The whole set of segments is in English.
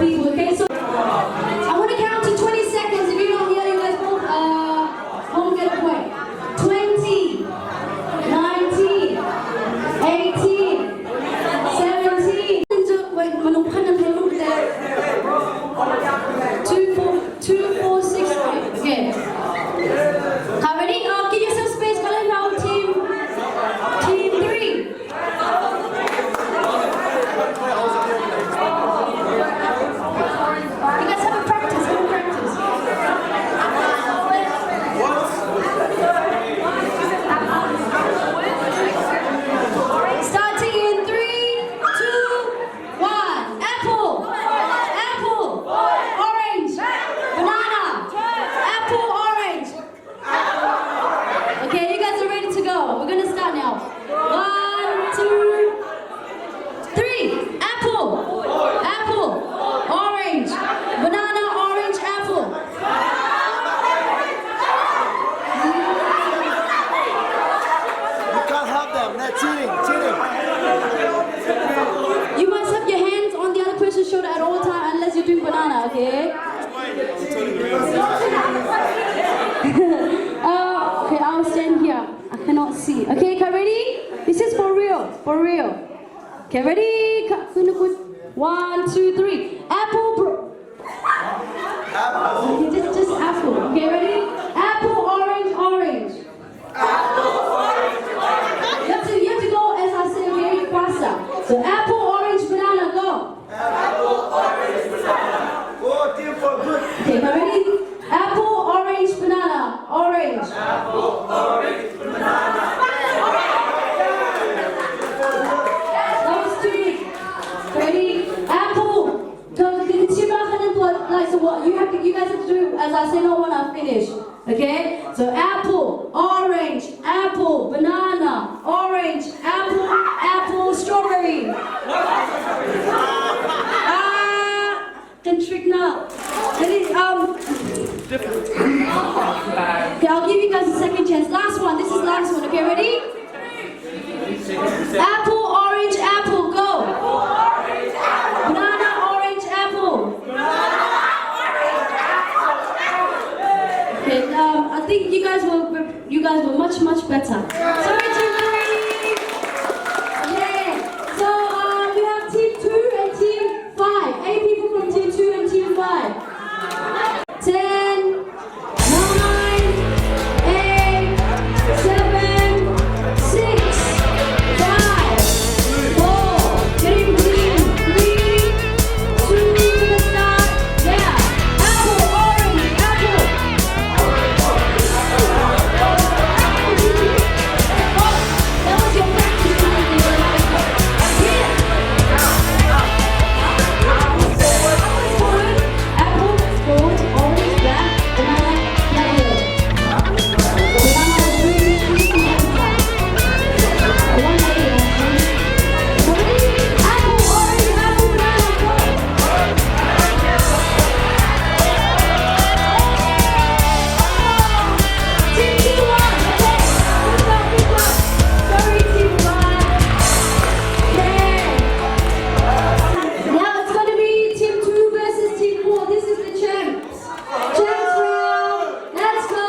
people. Okay, so I want to count to 20 seconds. If you're not here, you guys won't get a point. 20, 19, 18, 17. Wait, manong kanan kayo mo there. 2, 4, 6. Okay. Ready? Give yourself space. Kalian now, team 3. You guys have a practice. Starting in 3, 2, 1. Apple, orange, banana, apple, orange. Okay, you guys are ready to go. We're gonna start now. 1, 2, 3. Apple, orange, banana, orange, apple. You can't help them. They're cheating. You must have your hands on the other person's shoulder at all times unless you're doing banana, okay? Okay, I'll stand here. I cannot see. Okay, ready? This is for real. Okay, ready? 1, 2, 3. Apple. Okay, just apple. Okay, ready? Apple, orange. You have to go as I say, okay? Faster. So apple, orange, banana, go. Oh, team for good. Okay, ready? Apple, orange, banana, orange. That was 2. Ready? Apple. So what you guys have to do as I say no when I finish. Okay? So apple, orange, apple, banana, orange, apple, strawberry. Can trick now. Ready? Okay, I'll give you guys a second chance. Last one. This is last one. Okay, ready? Apple, orange, apple, go. Banana, orange, apple. Okay, I think you guys were much better. Sorry, team 3. Okay, so we have team 2 and team 5. 8 people from team 2 and team 5. 10, 9, 8, 7, 6, 5, 4. Get in position. 3, 2, start. Yeah. Apple, orange, apple. That was your practice. Apple, gold, orange, black, banana, yellow. Banana, green, apple, orange, apple, banana, go. Team 2, 1. Okay. Good luck. Sorry, team 1. Okay. Now it's going to be team 2 versus team 4. This is the champs. Champs round. Let's go.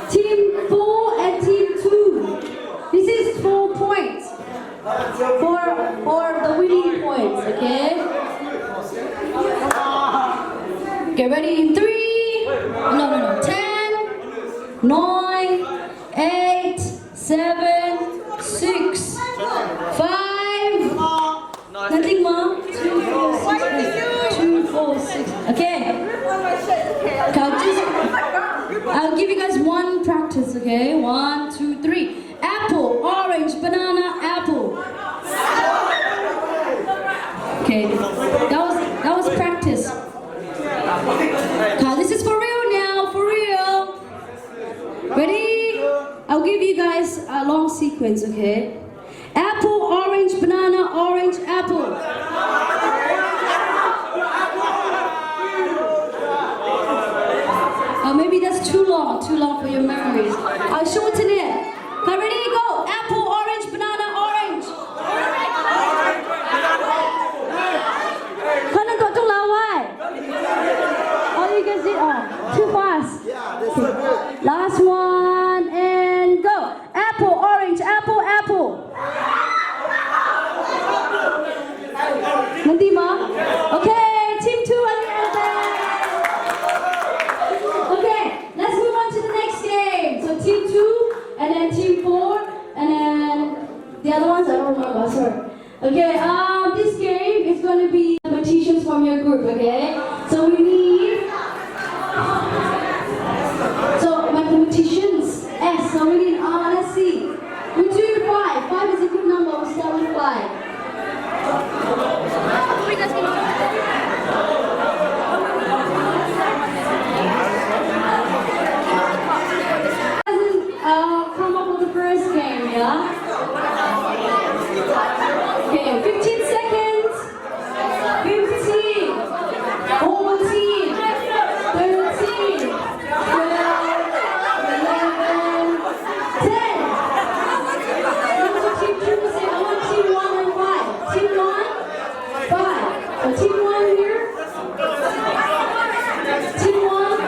Team 4 and team 2. This is 4 points. For the winning points, okay? Get ready in 3. No. 10, 9, 8, 7, 6, 5. Nothing more. 2, 4, 6. 2, 4, 6. Okay. I'll give you guys one practice, okay? 1, 2, 3. Apple, orange, banana, apple. Okay. That was practice. This is for real now, for real. Ready? I'll give you guys a long sequence, okay? Apple, orange, banana, orange, apple. Maybe that's too long for your memories. I'll shorten it. Ready? Go. Apple, orange, banana, orange. Nanti ma? Okay, team 2 on the other side. Okay, let's move on to the next game. So team 2, and then team 4, and then the other ones I don't remember, sorry. Okay, this game is going to be competitions from your group, okay? So we need, so mathematicians, S, so we need, let's see. We do 5, 5 is a good number, we'll start with 5. Come up with the first game, yeah? Okay, 15 seconds. 15, 14, 13, 12, 11, 10. Number team 2 will say, I want team 1 and 5. Team 1, 5. So team 1 here. Team 1,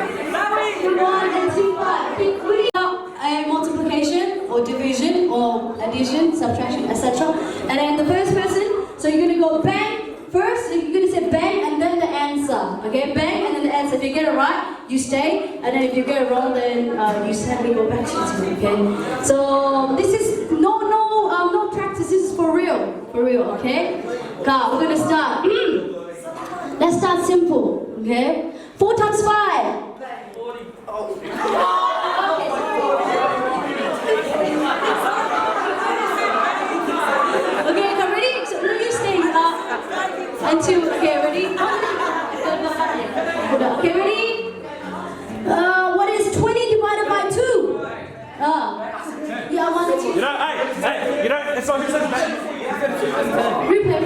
and team 5. Okay, we have a multiplication or division or addition, subtraction, etc. And then the first person, so you're gonna go bang first, you're gonna say bang and then the answer. Okay, bang and then the answer. If you get it right, you stay, and then if you get it wrong, then you sadly go back to your team. Okay. So this is no practice. This is for real, okay? God, we're gonna start. Let's start simple. Okay. 4 times 5. 40. Okay, come ready? So you stay and 2. Okay, ready? Okay, ready? What is 20 divided by 2? Yeah, 1 and 2. You know, it's not who says bang. Replay.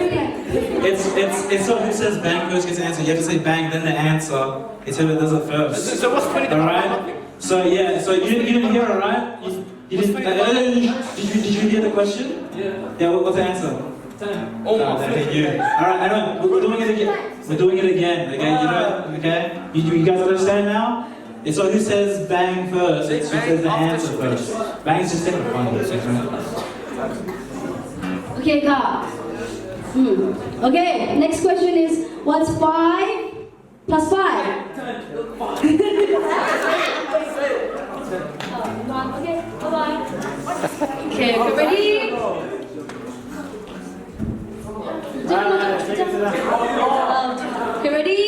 It's not who says bang first gets the answer. You have to say bang, then the answer. It's whoever does it first. So what's 20 divided by nothing? So yeah, so you didn't hear it, right? You didn't. Did you hear the question? Yeah. Yeah. What's the answer? 10. Oh, okay, you. All right, I know. We're doing it again. We're doing it again. Okay, you know. Okay. You guys understand now? It's not who says bang first. It's who says the answer first. Bang is just taking fun. Okay, God. Okay, next question is, what's 5 plus 5? 10. Okay, bye-bye. Okay, ready? Okay, ready?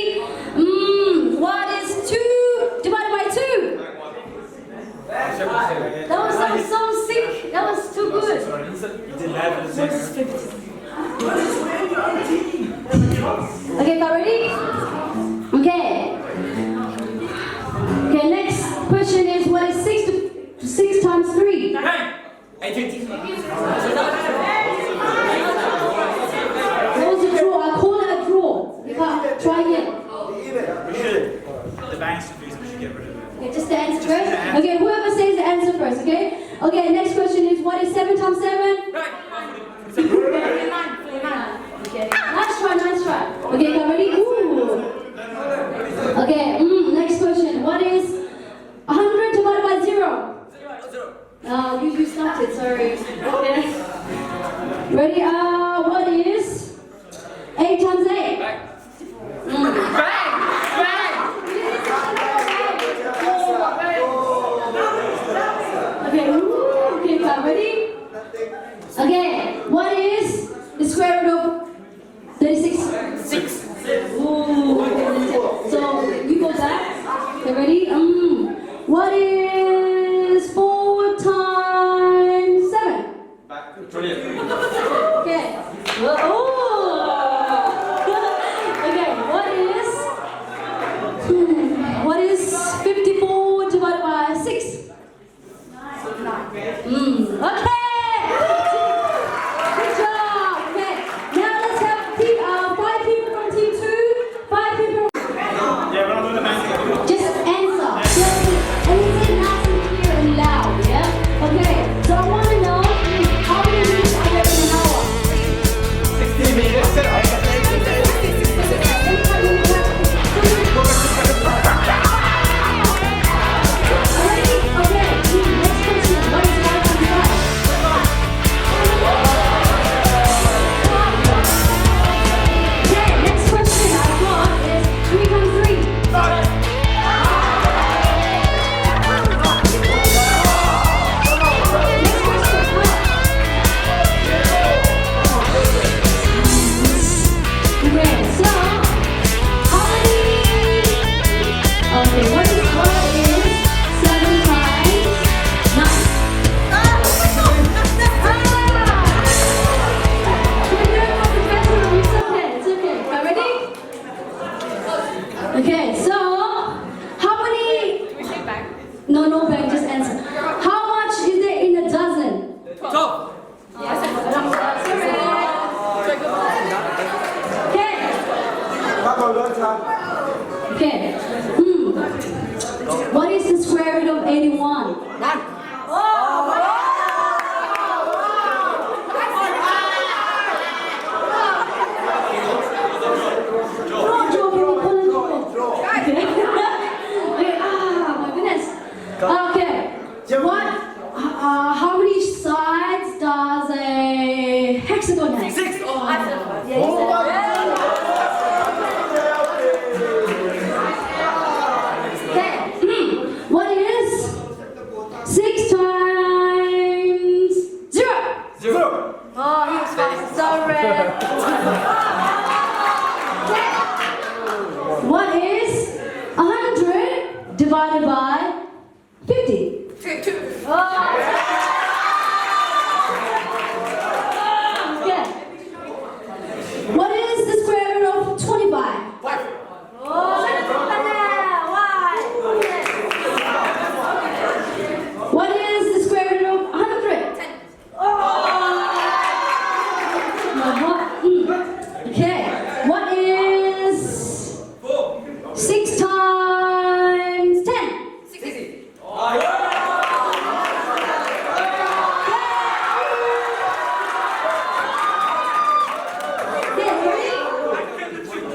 What is 2 divided by 2? That was so sick. That was too good. Okay, got ready? Okay. Okay, next question is, what is 6 times 3? 18. That was a draw. I call it a draw. You can't try again. The bang's confused. We should get rid of it. Okay, just the answer first. Okay, whoever says the answer first, okay? Okay, next question is, what is 7 times 7? 49. Okay, nice try. Okay, got ready? Ooh. Okay, next question. What is 100 divided by 0? You started, sorry. Okay. Ready? What is 8 times 8? Okay, got ready? Okay, what is the square root of 36? 6. Ooh, so you go back. Okay, ready? What is 4 times 7? 28. Okay. Oh. Okay, what is 54 divided by 6? 9. Okay. Good job. Okay. Now let's have 5 people from team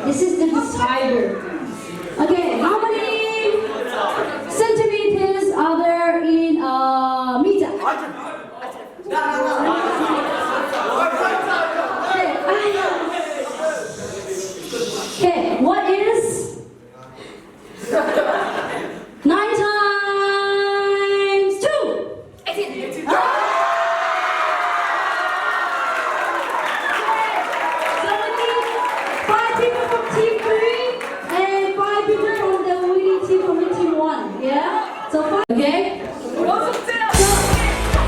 This is the decider. Okay, how many centimeters are there in meter? Okay, what is 9 times 2? 18. Five people from team 3 and 5 people from the winning team from the team 1. Yeah? So 5. Okay? So if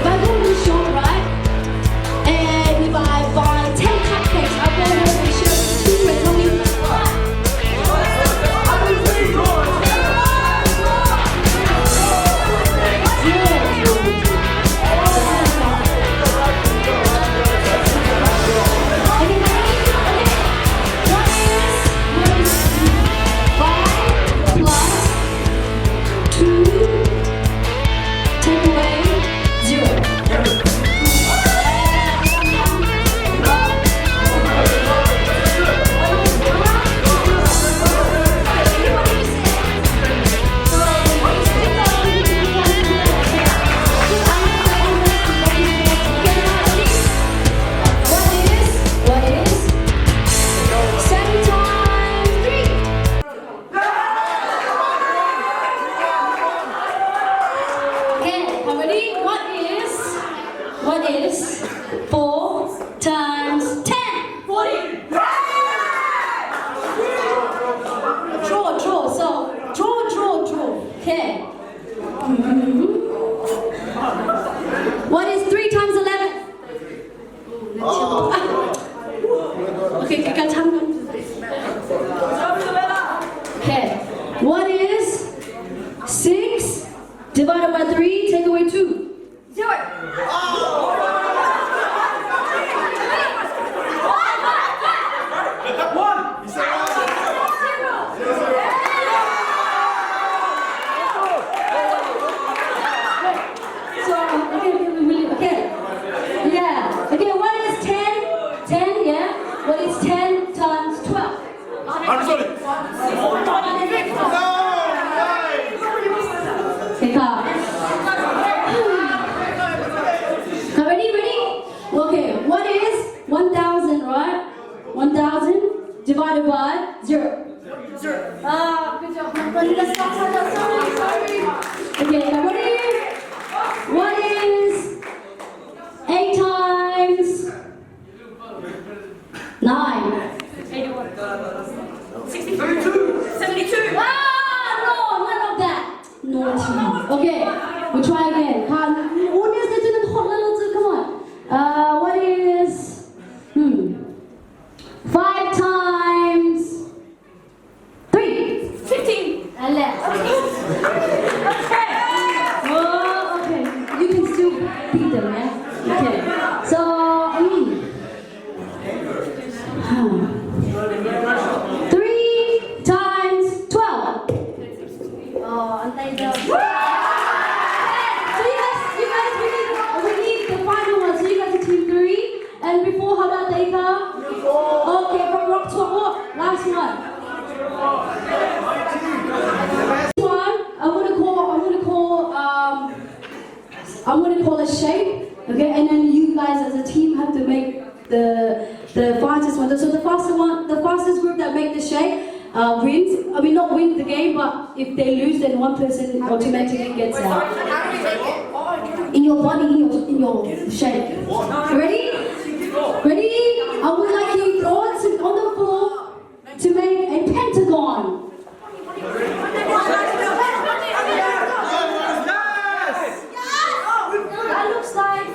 I go to the shop, right? And if I buy 10 cupcakes, I'll go home and share with 2 and tell me what? What is 4 times 10? 40. Draw. So draw. Okay. What is 3 times 11? Okay, Okay. What is 6 divided by 3? Take away 2. 0. Okay. Yeah. Okay, what is 10? 10, yeah? What is 10 times 12? Okay, ready? Okay, what is 1,000, right? 1,000 divided by 0. Good job. Sorry. Okay, ready? What is 8 times 9? 81. 62. 72. No, none of that. No. Okay, we try again. Come on. What is 5 times 3? 15. And left. Oh, okay. You can still beat them, yeah? Okay. So, 3 times 12. Oh, and they don't. So you guys, we need the final one. So you guys are team 3. And before, how about they come? Okay, from rock to rock. Last one. I'm gonna call a shape, okay, and then you guys as a team have to make the fastest one. So the fastest group that make the shape wins. I mean, not wins the game, but if they lose, then one person automatically gets out. In your body, in your shape. Ready? I would like you to throw it on the floor to make a pentagon. That looks like.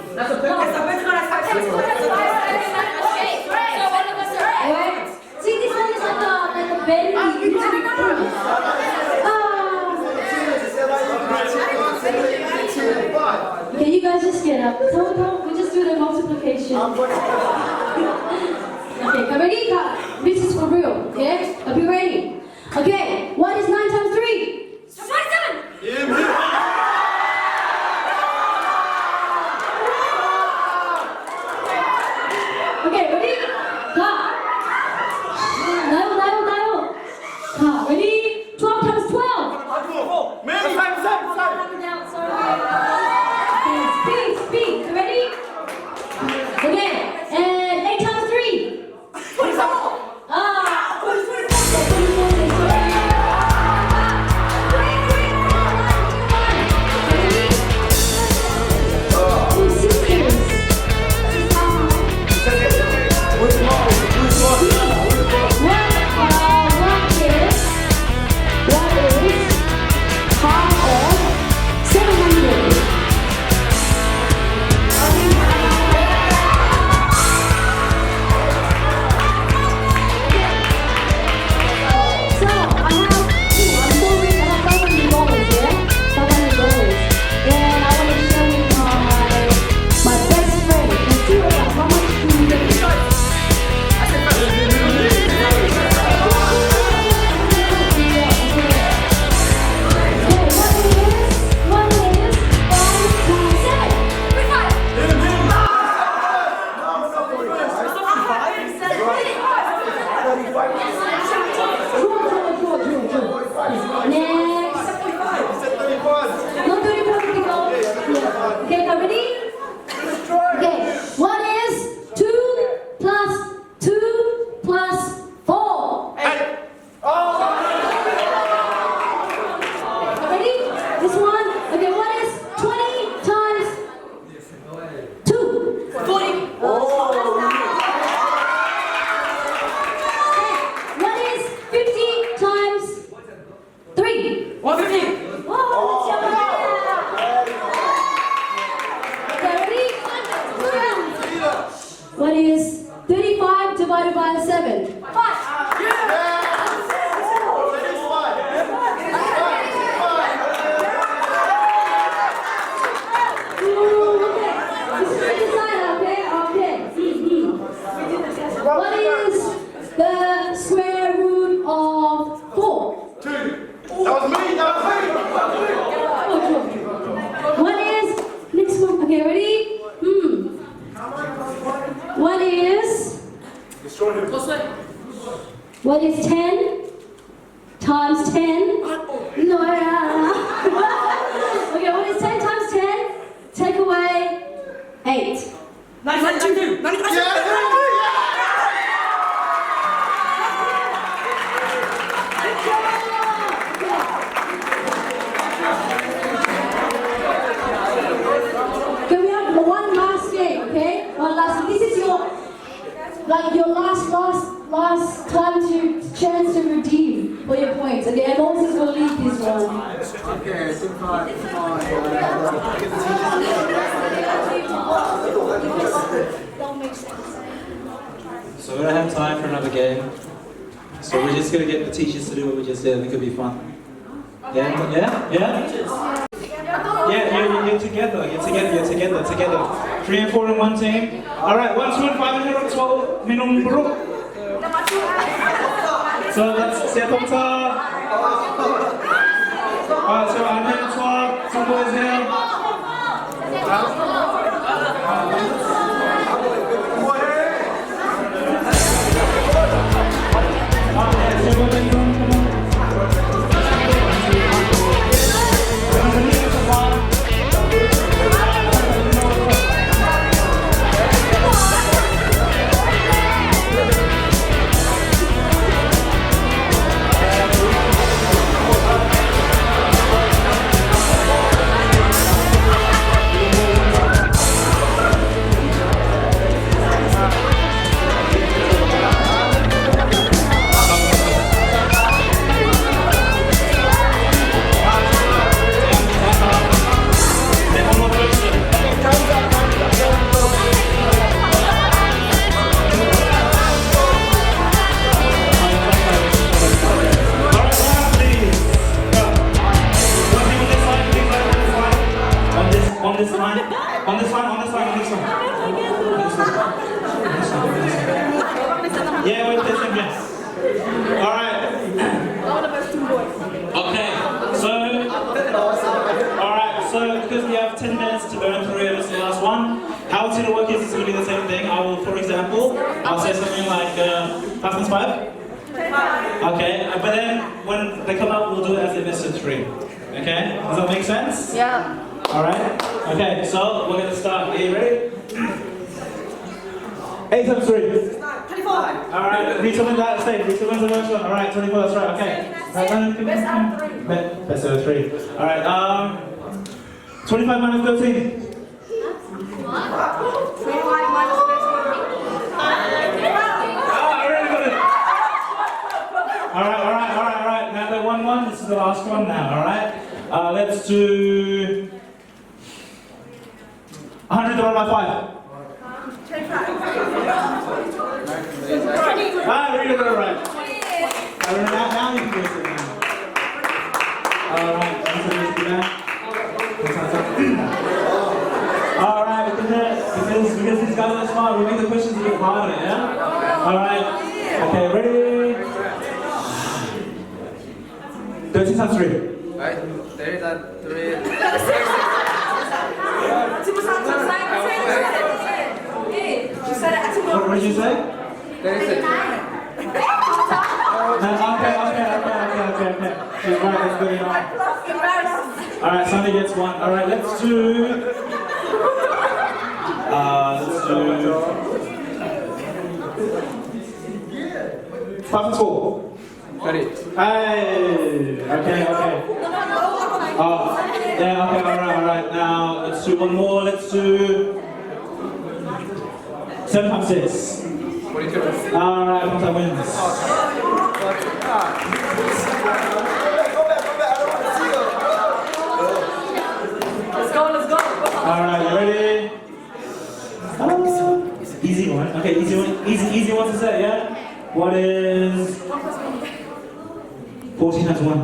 See, this one is like a belly. Okay, you guys just get up. So we just do the multiplication. Okay, ready? This is for real. Okay, are you ready? Okay, what is 9 times 3? 27. Okay, ready? Go. Level. Next. Not 34 people. Okay, ready? Okay, what is 2 plus 2 plus 4? Ready? This one. Okay, what is 20 times 2? 40. Okay, what is 50 times 3? 150. Whoa, that's your Okay, ready? What is 35 divided by 7? 5. What is the square root of 4? What is next one? Okay, ready? What is 10 times 10? No. Okay, what is 10 times 10? Take away 8. 92. 92. Okay, we have one last game, okay? One last. This is your last time to chance to redeem for your points. Okay, and Moses will lead this one. So we don't have time for another game. So we're just gonna get the teachers to do what we just did. I think it'll be fun. Yeah? Yeah, you're together. You're together. 3 and 4 in one team. Alright, 1, 2, and 5 and 12 minum buruk. So that's Sepulta. Alright, so I'm in 12, some boys here. Yeah, wait, this again. Alright. Okay, so because we have 10 minutes to burn through it, this is the last one. How it's going to work is it's going to be the same thing. I will, for example, I'll say something like 5 times 5. Okay, but then when they come up, we'll do it as a best of 3. Okay, does that make sense? Yeah. Alright, okay, so we're going to start. Are you ready? 8 times 3. 24. Alright, read something that same. Read something that one. Alright, 24, that's right, okay. Best out of 3. Best out of 3. Alright, 25 minus 13. 25 minus 13. Alright. Now they're 1-1. This is the last one now, alright? Let's do 100 divided by 5. 25. Read it right. Now you can do it now. Alright, alright, because these guys are smart, we make the questions a bit harder, yeah? Alright, okay, ready? 13 times 3. Right, there is that 3. What did you say? There is a 3. Right, let's go. Embarrassing. Alright, Sunday gets one. Alright, let's do. Let's do. 5 and 4. Ready? Hey! Okay. Oh, yeah, okay, alright. Now, let's do one more. Let's do. 7 times 6. 42. Alright, Ponta wins. Go back. I don't want to see you. Let's go. Alright, you ready? Easy one. Okay, easy one. Easy one to say, yeah? What is 14 times 1?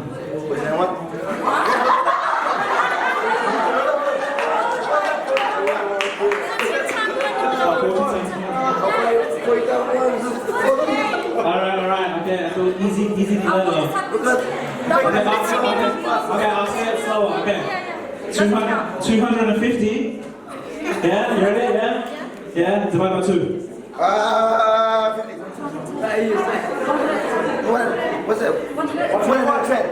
Alright, okay, so easy level. Okay, I'll say it slower, okay. 250. Yeah, you ready? Yeah, divide by 2. 50. What's that? 21 trend.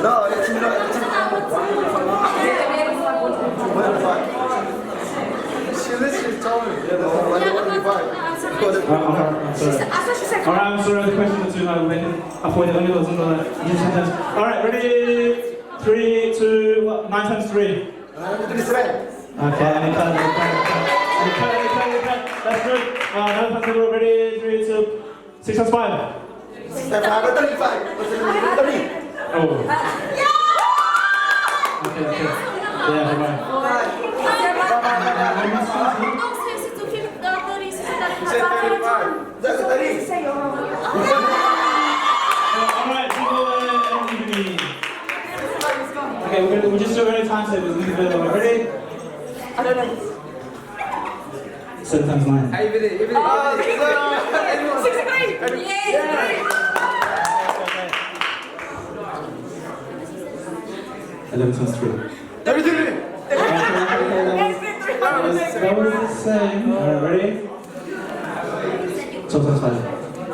No, it's not. She literally told me. I'm sorry. Alright, I'm sorry, the question is too hard. Alright, ready? 3, 2, 9 times 3. 37. Okay, and cut. That's good. 9 times 3, ready? 3, 2, 6 times 5. 35. 30. Oh. Okay. Yeah, right. That's 30. Alright, people and evening. Okay, we'll just do very time savers. Ready? I don't know. 7 times 9. Hey, even it. 63. Yay. 11 times 3. 33. That was the same. Alright, ready? 12 times 5.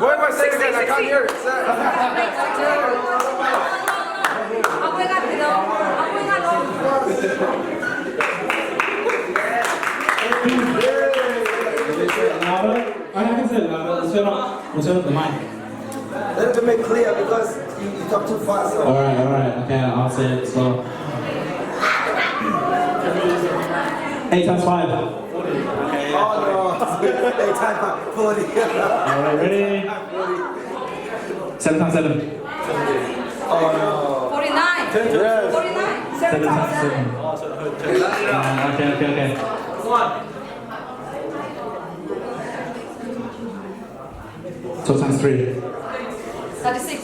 What am I saying again? I can't hear it. Louder? I can say it louder. We'll turn up the mic. Let it make clear because you talk too fast. So. Alright. Okay, I'll say it slow. 8 times 5. Oh no. They time 40. Alright, ready? 7 times 7. Oh no. 49. 7 times 7. Okay. 12 times 3. 36.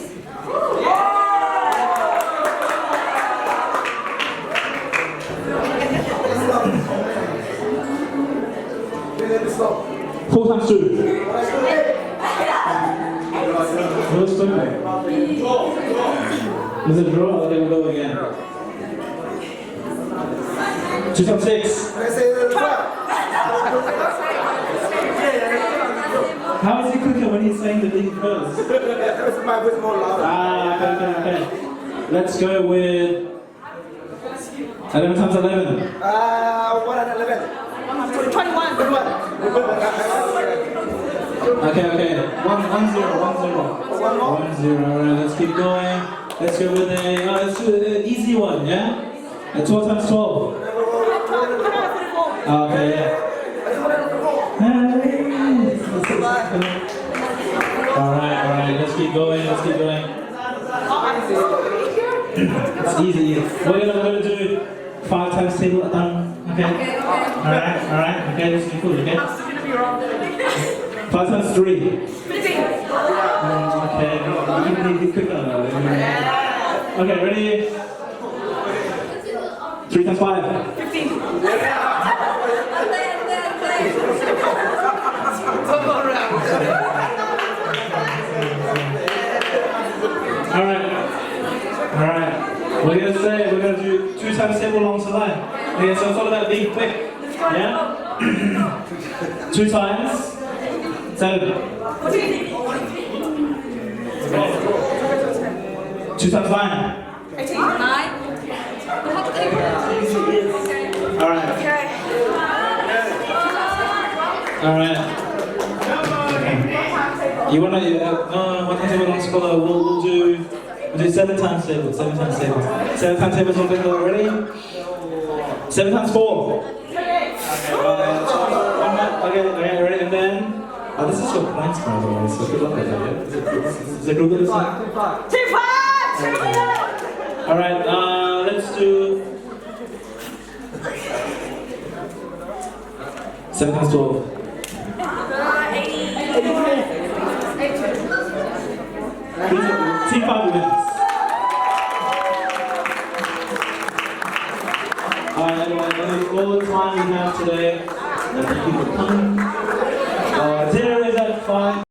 Stop. 4 times 2. What's the Is it draw? Okay, we'll go again. 2 times 6. Let's say it's How is he quicker when he's saying the thing first? That's my voice more louder. Okay. Let's go with 11 times 11. 111. 21. Okay. 1 0. 1 0. Let's keep going. Let's go with let's do an easy one, yeah? 12 times 12. Okay, yeah. Alright, let's keep going. It's easy. We're gonna do 5 times table at time. Okay? Alright, okay, this is cool, okay? 5 times 3. 15. Okay, you need to be quicker. Okay, ready? 3 times 5. 15. Alright. We're gonna do 2 times table along the line. Okay, so it's all about being quick. Yeah? 2 times 7. 2 2 times 9. 18. 9. We have to take it. Alright. Okay. Alright. You wanna, one time table on scholar, we'll do 7 times table, 7 times table. 7 times tables on table already? 7 times 4. Okay, ready? And then, this is your points, by the way, so good luck with that, yeah? Is it good with this one? Team 5! Alright, let's do 7 times 12. 80. Team 5 wins. Alright, everyone, that is all the time we have today. Thank you for coming. Dinner is at 5.